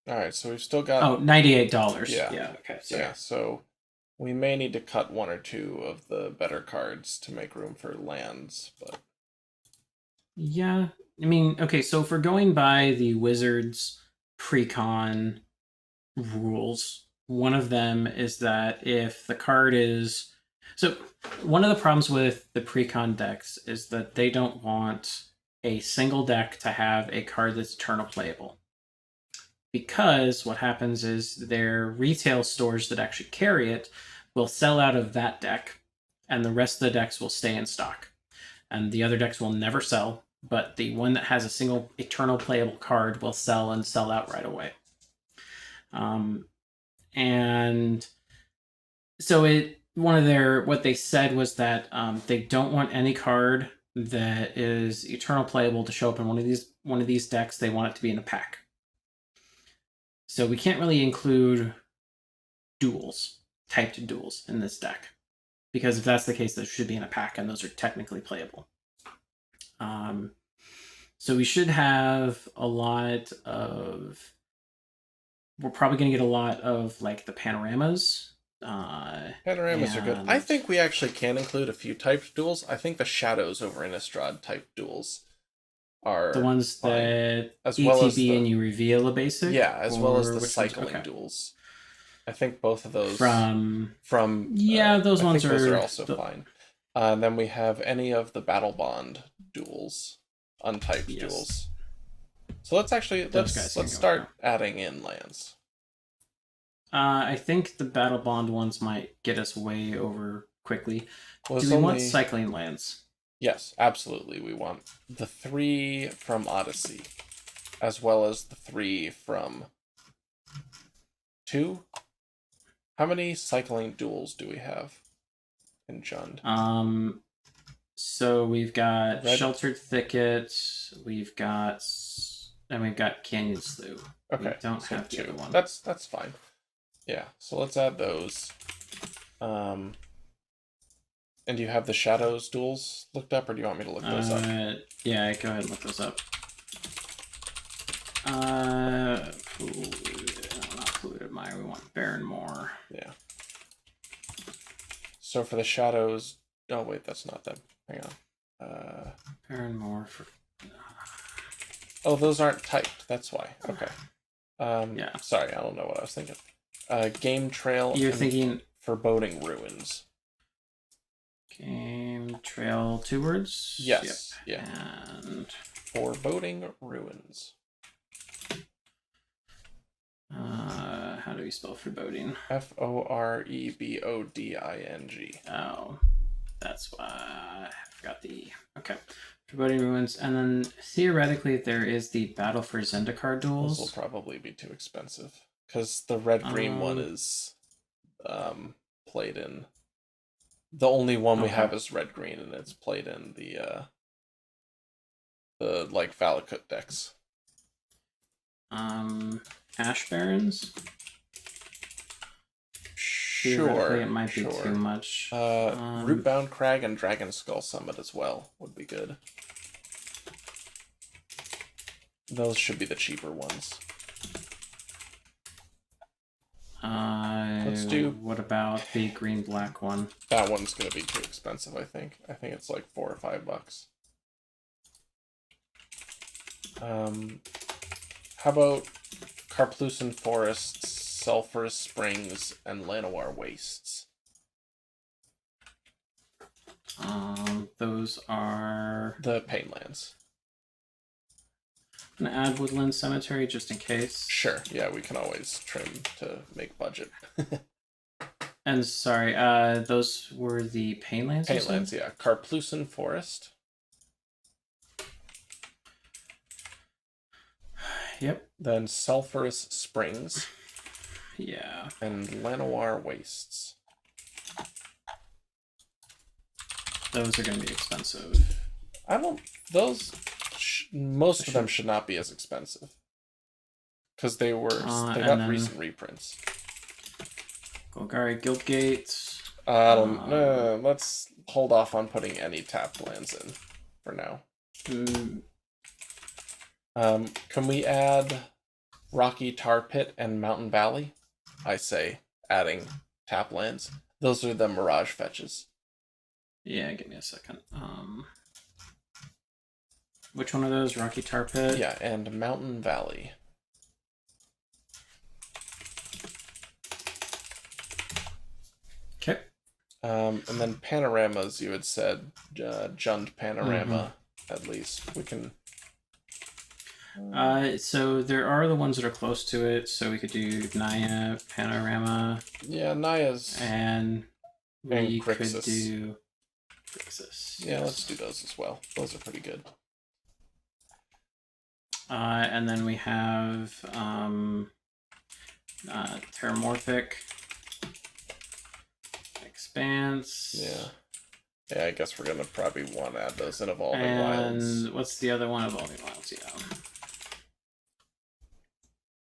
All right, so we've still got. Oh, $98. Yeah. Yeah. Okay. Sorry. Yeah. So we may need to cut one or two of the better cards to make room for lands, but Yeah. I mean, okay. So if we're going by the Wizards Precon rules, one of them is that if the card is so one of the problems with the Precon decks is that they don't want a single deck to have a card that's eternal playable, because what happens is their retail stores that actually carry it will sell out of that deck, and the rest of the decks will stay in stock, and the other decks will never sell, but the one that has a single eternal playable card will sell and sell out right away. And so what they said was that they don't want any card that is eternal playable to show up in one of these decks. They want it to be in a pack. So we can't really include typed duels in this deck, because if that's the case, those should be in a pack, and those are technically playable. So we should have a lot of. We're probably going to get a lot of like the panoramas. panoramas are good. I think we actually can include a few typed duels. I think the Shadows over Innistrad type duels are the ones fine. that As ETB well as and you reveal a basic. Yeah, as well as the which cycling okay. duels. I think both of those from those I ones think are also fine. And then we have any of the battle bond duels, untyped Yes. duels. So let's actually Those guys can let's go start now. adding in lands. I think the battle bond ones might get us way over quickly. Well, Do it's we want only cycling lands? yes, absolutely. We want the 3 from Odyssey, as well as the 3 from 2. How many cycling duels do we have in Jund? So we've got Red. Sheltered Thicket, we've got Canyon Slough. Okay, We don't so have the 2. other one. That's fine. Yeah, so let's add those. And do you have the Shadows duels looked up, or do you want me to look those up? Yeah, go ahead and look those up. Not polluted mire. We want Barrenmore. Yeah. So for the Shadows, oh wait, that's not them. Hang on. Barrenmore for. Oh, those aren't typed. That's why. Okay. Yeah. Sorry, I don't know what I was thinking. Game Trail. You're thinking Foreboding Ruins. Game Trail, 2 words. Yes. Yep. Yeah. And Foreboding Ruins. how do we spell foreboding? Foreboding. Oh, that's why I forgot the E. Okay. Foreboding Ruins. And then theoretically, there is the Battle for Zendikar duels. Those will probably be too expensive because the red-green one is played in. The only one we have is red-green, and it's played in the like Valakut decks. Ash Barons. Sure, it might be too much. Rootbound Crag and Dragon Skull Summit as well would be good. Those should be the cheaper ones. Let's do. What about the green-black one? That one's gonna be too expensive. I think it's like $4 or $5. How about Karplusan Forests, Sulphurous Springs, and Llanowar Wastes? Those are the Painlands. I'm gonna add Woodland Cemetery just in case. Sure, yeah, we can always trim to make budget. And sorry, those were the Painlands? Painlands, yeah. Karplusan Forest. Yep. Then Sulphurous Springs. Yeah. And Llanowar Wastes. Those are going to be expensive. Most of them should not be as expensive. Because they got recent reprints. Golgari Guildgate. Let's hold off on putting any tapped lands in for now. Can we add Rocky Tar Pit and Mountain Valley? I say adding tap lands. Those are the Mirage fetches. Yeah, give me a second. Which one are those? Rocky Tar Pit? Yeah, and Mountain Valley. Okay. And then panoramas, you had said Jund Panorama, at least. We can... So there are the ones that are close to it, so we could do Naya, Panorama. Yeah, Naya's... And we could Crixus. do Crixus. Yeah, let's do those as well. Those are pretty good. And then we have Terramorphic, Expanse. Yeah, I guess we're gonna probably want to add those in Evolving Wilds. And what's the other one? Evolving Wilds, yeah.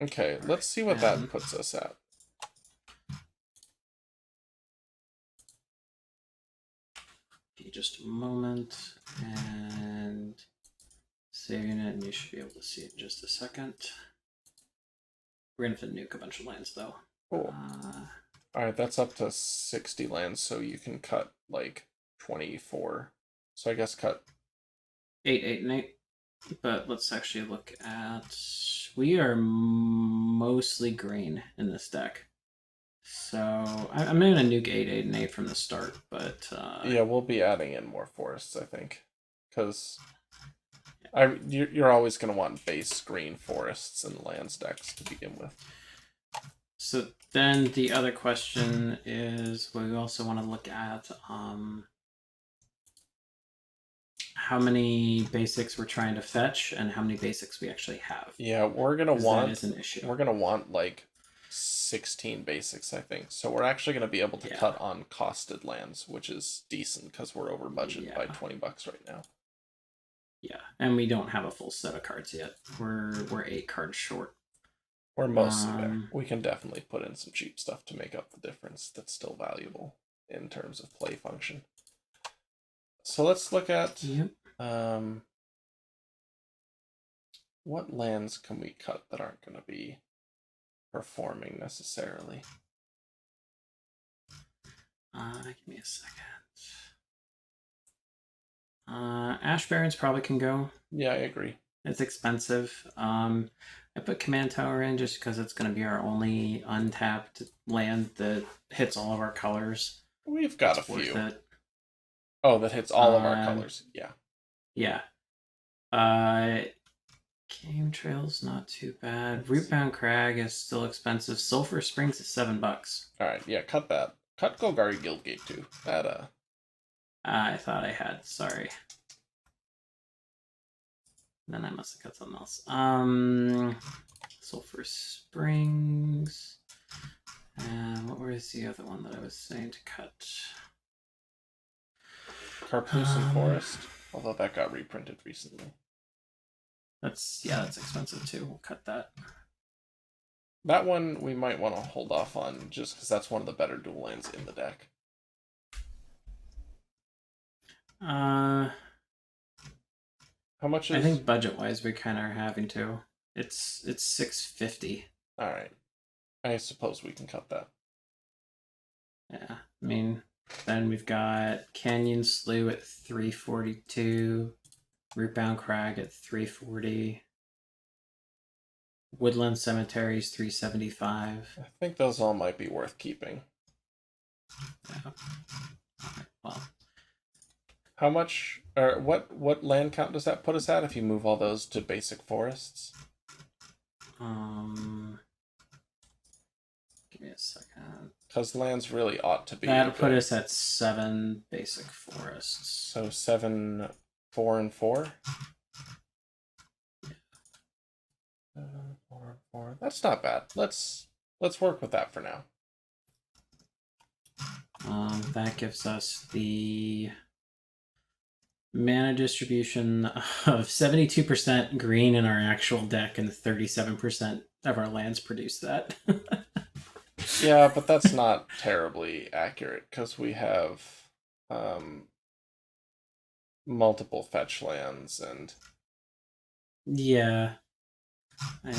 Okay, let's see what that puts us at. Just a moment, and saving it, and you should be able to see it in just a second. We're gonna have to nuke a bunch of lands, though. Cool. Alright, that's up to 60 lands, so you can cut, like, 24. So I guess cut... 8, 8, and 8. But let's actually look at... We are mostly green in this deck. So I'm going to nuke 8, 8, and 8 from the start, but yeah, we'll be adding in more forests, I think, because you're always going to want base green forests and lands decks to begin with. So then the other question is, we also want to look at how many basics we're trying to fetch and how many basics we actually have. Yeah, we're gonna want that is an issue. We're gonna want like 16 basics, I think. So we're actually gonna be able to cut on costed lands, which is decent because we're over budget by $20 right now. Yeah, and we don't have a full set of cards yet. We're 8 cards short. We're mostly there. We can definitely put in some cheap stuff to make up the difference that's still valuable in terms of play function. So let's look at what lands can we cut that aren't going to be performing necessarily. Give me a second. Ash Barrens probably can go. Yeah, I agree. It's expensive. I put Command Tower in just because it's going to be our only untapped land that hits all of our colors. We've got a few. Oh, that hits all of our colors. Yeah. Yeah. Game Trail's not too bad. Rootbound Crag is still expensive. Sulphur Springs is $7. Alright, yeah, cut that. Cut Golgari Guildgate too. That I thought I had, sorry. Then I must have cut something else. Sulphur Springs. And what was the other one that I was saying to cut? Carplucent Forest, although that got reprinted recently. That's expensive too. We'll cut that. That one we might want to hold off on just because that's one of the better dual lands in the deck. How much is... I think budget-wise we kind of are having to. It's $650. Alright. I suppose we can cut that. Yeah. I mean, then we've got Canyon Slough at $342. Rootbound Crag at $340. Woodland Cemeteries $375. I think those all might be worth keeping. Yeah. Right, well. How much, or what land count does that put us at if you move all those to basic forests? Give me a second. Because lands really ought to be... That'll put us at 7 basic forests. So 7, 4, and 4? Yeah. 4, 4. That's not bad. Let's work with that for now. That gives us the mana distribution of 72% green in our actual deck, and 37% of our lands produce that. Yeah, but that's not terribly accurate because we have multiple fetch lands and... Yeah. Let's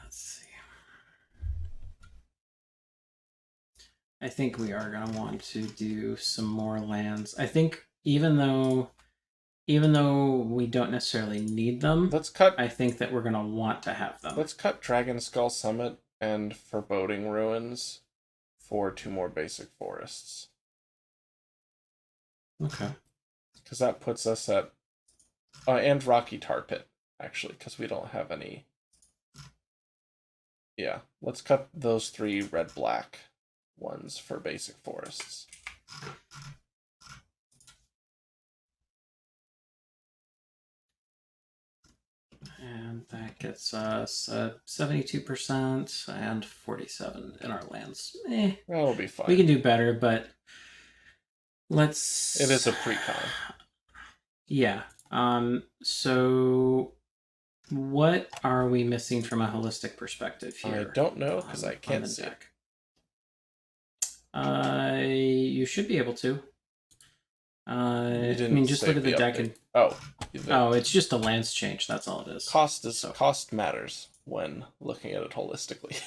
see. I think we are going to want to do some more lands. I think even though we don't necessarily need them, I think that we're going to want to have them. Let's cut Dragon Skull Summit and Foreboding Ruins for 2 more basic forests. Okay. Because that puts us at... and Rocky Tar Pit, actually, because we don't have any... Yeah, let's cut those 3 red-black ones for basic forests. And that gets us 72% and 47 in our lands. That'll be fine. We can do better, but let's... It is a Precon. Yeah. So what are we missing from a holistic perspective here? I don't know, because I can't see it. You should be able to. I mean, just look at the deck and... Oh, it's just a lance change. That's all it is. Cost matters when looking at it holistically.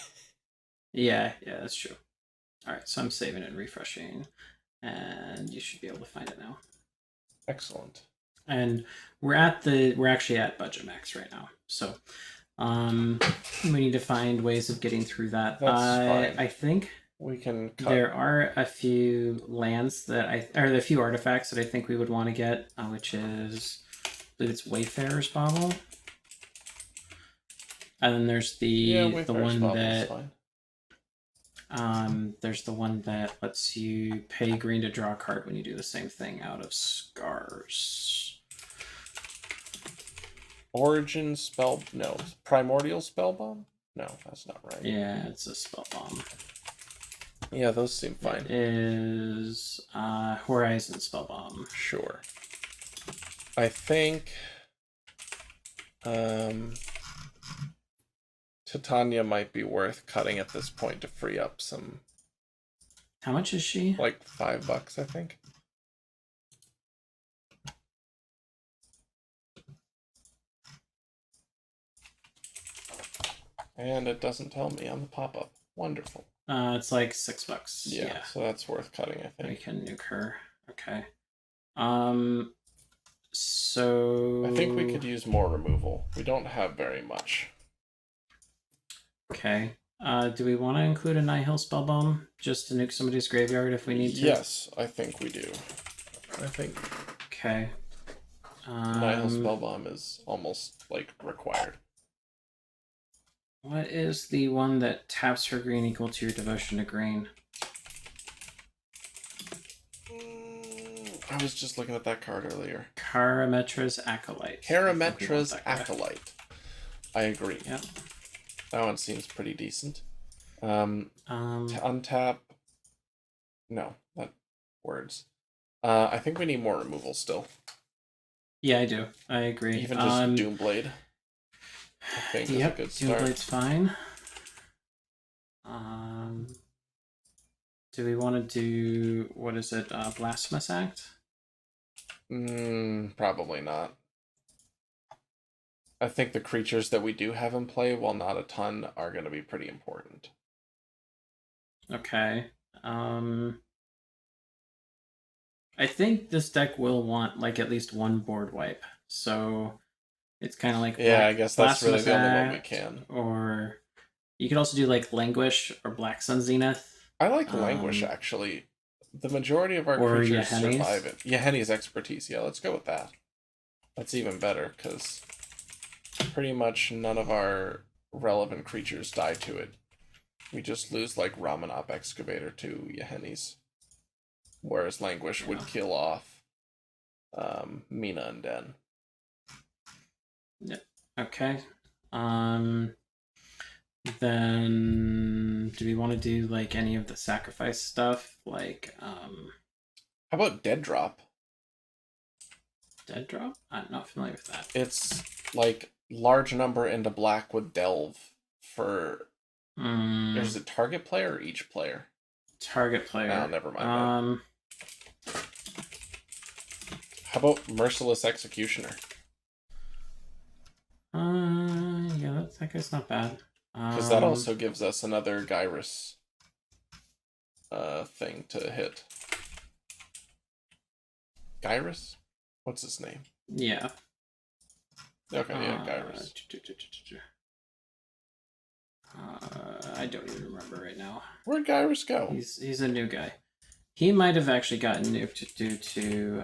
Yeah, that's true. All right, so I'm saving and refreshing, and you should be able to find it now. Excellent. And we're actually at budget max right now. So We need to find ways of getting through that. That's fine. I think We can cut. there are a few lands or a few artifacts that I think we would want to get, which is, I believe it's Wayfarer's Bauble. And then there's the one that there's the one that lets you pay green to draw a card when you do the same thing out of Scars. Origin spell, no. Primordial spell bomb? No, that's not right. Yeah, it's a spell bomb. Yeah, those seem fine. It is Horizon spell bomb. Sure. I think Titania might be worth cutting at this point to free up some. How much is she? Like $5, I think. And it doesn't tell me on the pop-up. Wonderful. It's like $6. Yeah, so that's worth cutting, I think. We can nuke her. Okay. So I think we could use more removal. We don't have very much. Okay. Do we want to include a Nihil spell bomb just to nuke somebody's graveyard if we need to? Yes, I think we do. I think. Okay. Nihil spell bomb is almost like required. What is the one that taps for green equal to your devotion to green? I was just looking at that card earlier. Karametra's Acolyte. Karametra's Acolyte. I agree. Yeah. That one seems pretty decent. Untap. No, not words. I think we need more removal still. Yeah, I do. I agree. Even just Doomblade. I think is a good start. Doomblade's fine. Do we want to do, what is it, Blasphemous Act? Probably not. I think the creatures that we do have in play, while not a ton, are going to be pretty important. Okay. I think this deck will want like at least one board wipe. So it's kind of like I guess that's really the only one we can. Or you could also do like Languish or Black Sun Zenith. I like Languish actually. The majority of our creatures survive it. Yeheni's Expertise. Yeah, let's go with that. That's even better because pretty much none of our relevant creatures die to it. We just lose like Ramanop Excavator to Yeheni's. Whereas Languish would kill off Mina and Den. Yeah. Okay. Then do we want to do like any of the sacrifice stuff? Like how about Dead Drop? Dead Drop? I'm not familiar with that. It's like large number into black with Delve for is it target player or each player? Target player. Oh, never mind. How about Merciless Executioner? Yeah, that guy's not bad. Because that also gives us another Gyrus thing to hit. Gyrus? What's his name? Yeah. Okay, yeah, Gyrus. I don't even remember right now. Where'd Gyrus go? He's a new guy. He might have actually gotten nuked due to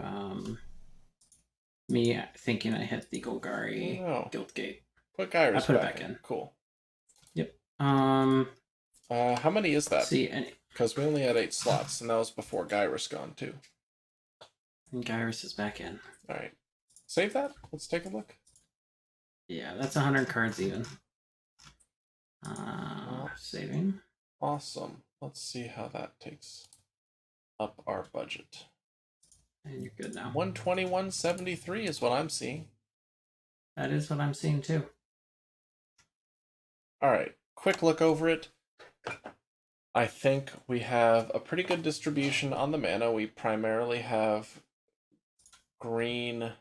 me thinking I hit the Golgari Guild Gate. Put Gyrus I put it back in. Cool. Yep. How many is that? See, because we only had 8 slots, and that was before Gyrus gone too. And Gyrus is back in. All right, save that. Let's take a look. Yeah, that's 100 cards even. Saving. Awesome. Let's see how that takes up our budget. And you're good now. 121.73 is what I'm seeing. That is what I'm seeing too. All right, quick look over it. I think we have a pretty good distribution on the mana. We primarily have green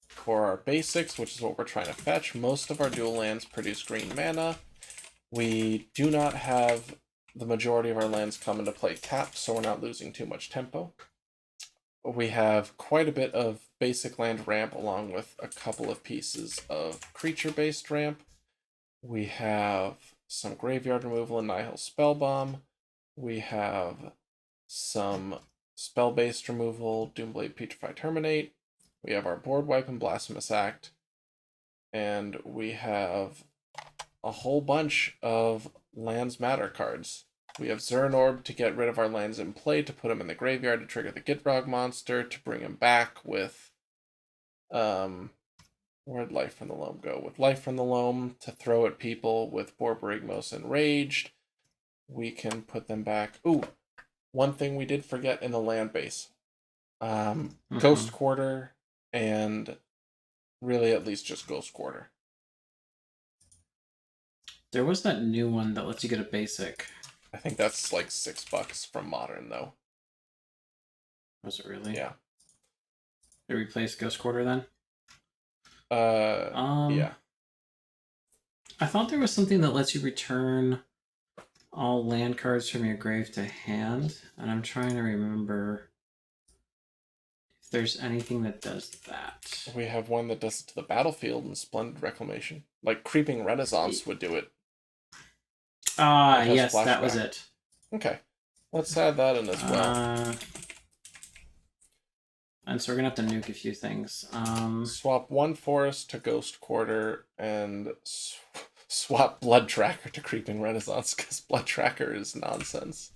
for our basics, which is what we're trying to fetch. Most of our dual lands produce green mana. We do not have the majority of our lands come into play tapped, so we're not losing too much tempo. We have quite a bit of basic land ramp along with a couple of pieces of creature-based ramp. We have some graveyard removal and Nihil Spellbomb. We have some spell-based removal, Doomblade, Petrify, Terminate. We have our board wipe and Blasphemous Act. And we have a whole bunch of Lands Matter cards. We have Zern Orb to get rid of our lands in play, to put them in the graveyard, to trigger the Gitrog monster, to bring him back with... where'd Life from the Loam go? With Life from the Loam, to throw at people with Borborygmos Enraged. We can put them back... Ooh! One thing we did forget in the land base. Ghost Quarter, and really at least just Ghost Quarter. There was that new one that lets you get a basic. I think that's like $6 from Modern, though. Was it really? Yeah. Did it replace Ghost Quarter then? Yeah. I thought there was something that lets you return all land cards from your grave to hand, and I'm trying to remember if there's anything that does that. We have one that does it to the battlefield in Splendid Reclamation. Like Creeping Renaissance would do it. Yes, that was it. Okay. Let's add that in as well. And so we're going to have to nuke a few things. Swap one forest to Ghost Quarter, and swap Blood Tracker to Creeping Renaissance, because Blood Tracker is nonsense.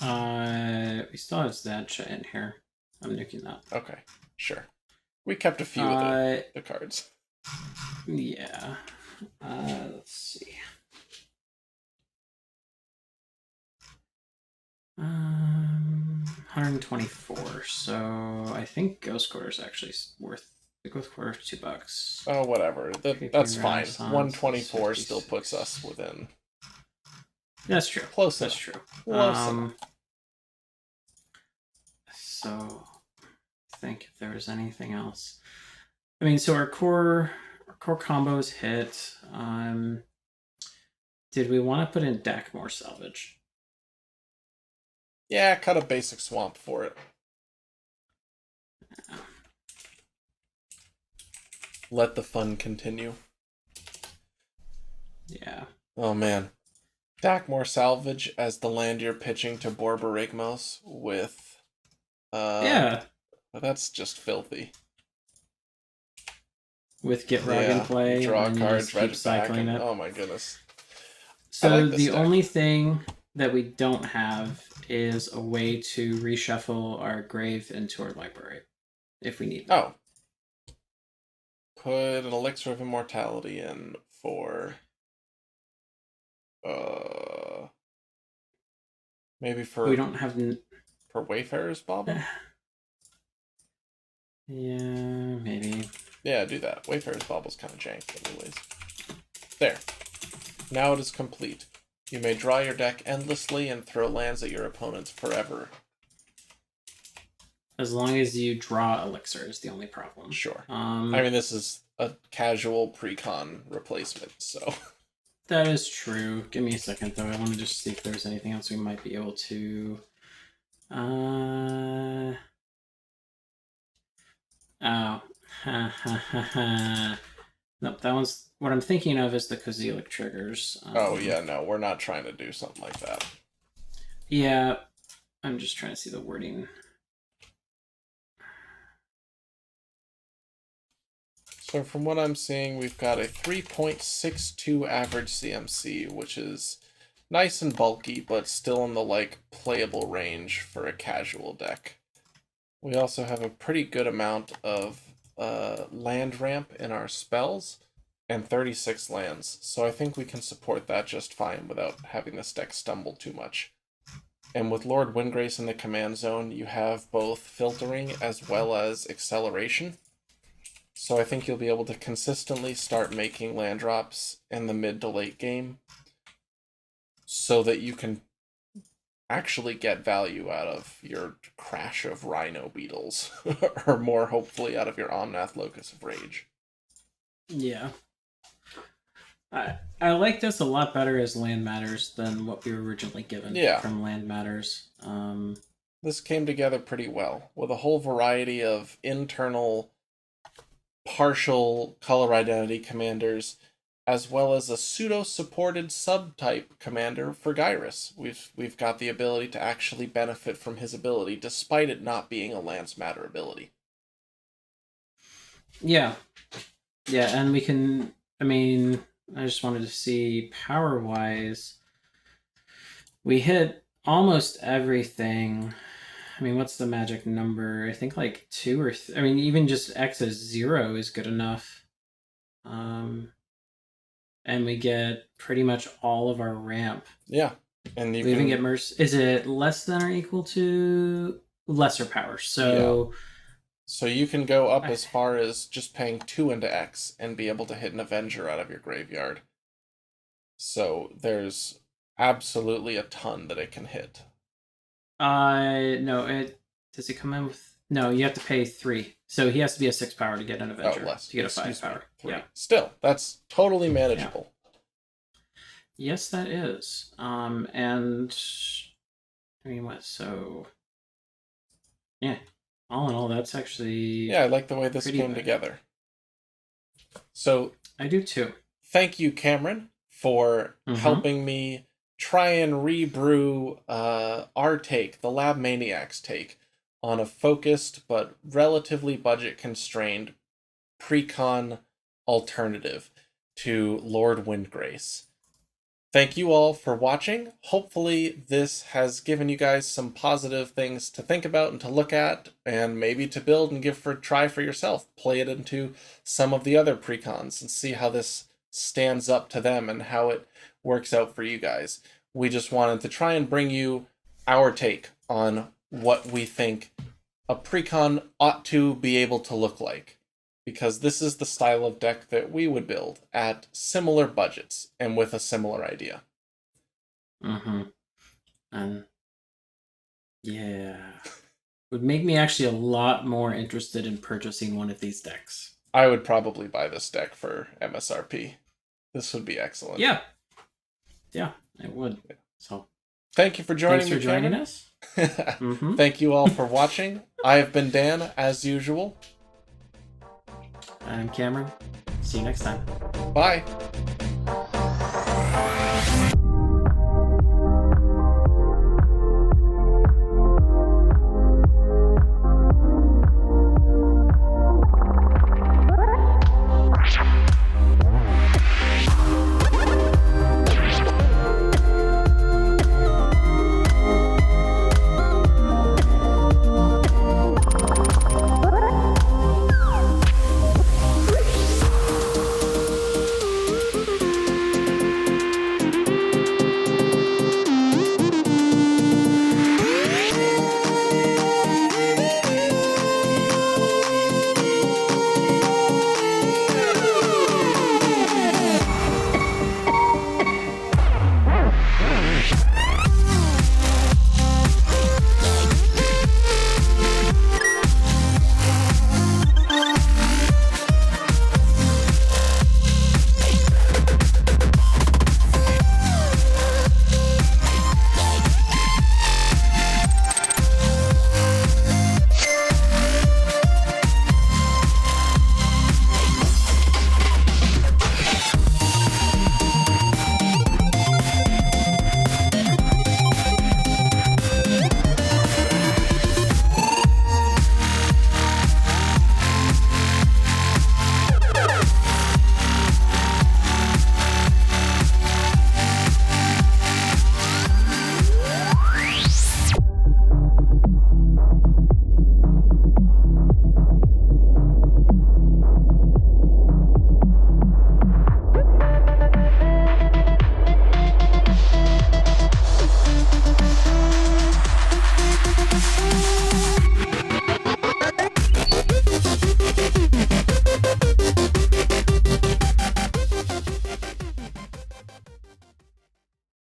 We still have Zadcha in here. I'm nuking that. Okay, sure. We kept a few of the cards. Yeah. Let's see. 124. So I think Ghost Quarter is actually worth. The Ghost Quarter is $2. Oh, whatever. That's fine. 124 still puts us within. That's true. Close That's enough. true. Close enough. So I think if there was anything else. I mean, so our core combos hit. Did we want to put in Dackmore Salvage? Yeah, cut a basic swamp for it. Yeah. Let the fun continue. Yeah. Oh man. Dackmore Salvage as the land you're pitching to Borborygmos with yeah. That's just filthy. With Gitrog in play, draw and cards, you just keep cycling it. Oh my goodness. So like the only thing that we don't have is a way to reshuffle our grave into our library if we need that. Oh. Put an Elixir of Immortality in for maybe for we don't have for Wayfarer's Bauble? Yeah, maybe. Yeah, do that. Wayfarer's Bauble's kind of jank anyways. There. Now it is complete. You may draw your deck endlessly and throw lands at your opponents forever. As long as you draw Elixir is the only problem. Sure. I mean, this is a casual Precon replacement, so... That is true. Give me a second, though. I want to just see if there's anything else we might be able to... Oh. Nope, that one's... What I'm thinking of is the Kozilek triggers. Oh, yeah, no, we're not trying to do something like that. Yeah, I'm just trying to see the wording. So from what I'm seeing, we've got a 3.62 average CMC, which is nice and bulky, but still in the, like, playable range for a casual deck. We also have a pretty good amount of land ramp in our spells, and 36 lands, so I think we can support that just fine without having this deck stumble too much. And with Lord Windgrace in the command zone, you have both filtering as well as acceleration. So I think you'll be able to consistently start making land drops in the mid to late game so that you can actually get value out of your crash of Rhino Beetles, or more hopefully out of your Omnath Locus of Rage. Yeah. I like this a lot better as Land Matters than what we were originally given from Land Matters. This came together pretty well, with a whole variety of internal partial color identity commanders, as well as a pseudo-supported subtype commander for Gyrus. We've got the ability to actually benefit from his ability, despite it not being a Lance Matter ability. Yeah. Yeah, and we can... I mean, I just wanted to see power-wise. We hit almost everything. I mean, what's the magic number? I think like 2 or... I mean, even just X as 0 is good enough. And we get pretty much all of our ramp. Yeah. And you we can even get Is it less than or equal to lesser power? So... Yeah. So you can go up as far as just paying 2 into X and be able to hit an Avenger out of your graveyard. So there's absolutely a ton that it can hit. No, does it come in with... No, you have to pay 3. So he has to be a 6 power to get an Avenger. Oh, less. To get a 5 power. 3. Yeah. Still, that's totally manageable. Yeah. Yes, that is. And I mean, what? So yeah, all in all, that's actually... Yeah, I like the way this came together. So I do too. Thank you, Cameron, for helping me try and rebrew our take, the Lab Maniacs take, on a focused but relatively budget-constrained Precon alternative to Lord Windgrace. Thank you all for watching. Hopefully this has given you guys some positive things to think about and to look at, and maybe to build and give for a try for yourself. Play it into some of the other Precons and see how this stands up to them and how it works out for you guys. We just wanted to try and bring you our take on what we think a Precon ought to be able to look like, because this is the style of deck that we would build at similar budgets and with a similar idea. And yeah, would make me actually a lot more interested in purchasing one of these decks. I would probably buy this deck for MSRP. This would be excellent. Yeah, it would. Yeah. So thank you for joining Thanks for joining us. Thank you all for watching. I have been Dan, as usual. I'm Cameron. See you next time. Bye.